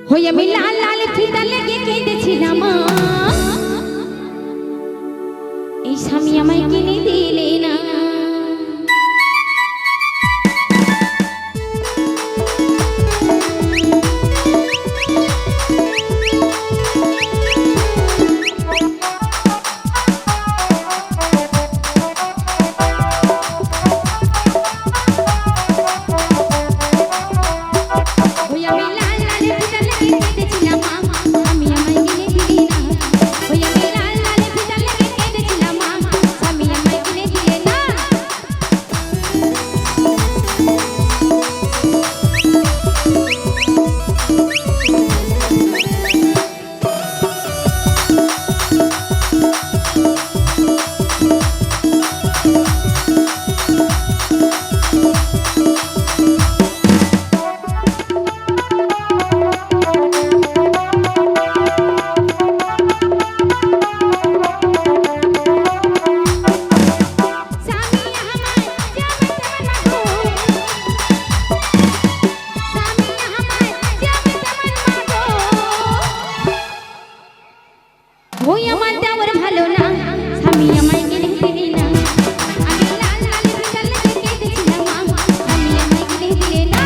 হই আমি লাল লাল ফিতা লেগে কেঁদেছিলাম এই স্বামী আমায় কিনে দিলে না। ওই আমার দেওয়ার ভালো না স্বামী আমায় কিনে দিলে না। আমি লাল লাল ফিতা লেগে কেঁদেছিলাম স্বামী আমায় কিনে দিলে না।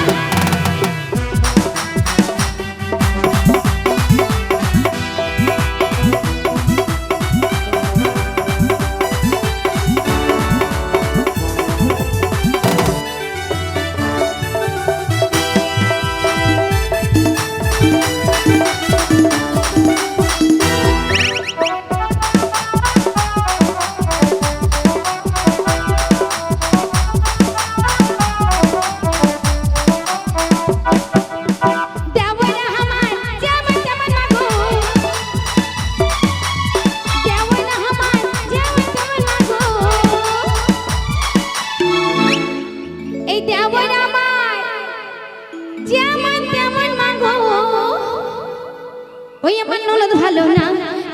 ওই আমার ননদ ভালো না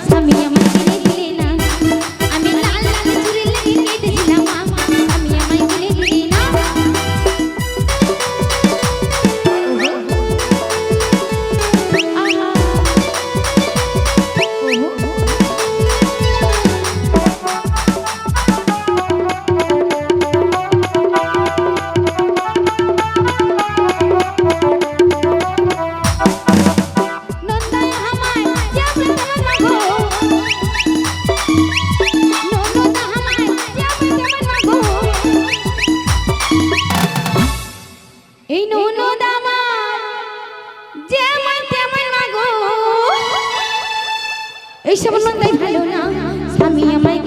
স্বামী আমায় কিনে দিলে না। আমি লাল লাল চুড়ি লেগে কেঁদেছিলাম স্বামী আমায় কিনে দিলে না। এই ননদ আমার যেমন তেমন মাগো এই সব ননদাই ভালো না স্বামী আমায়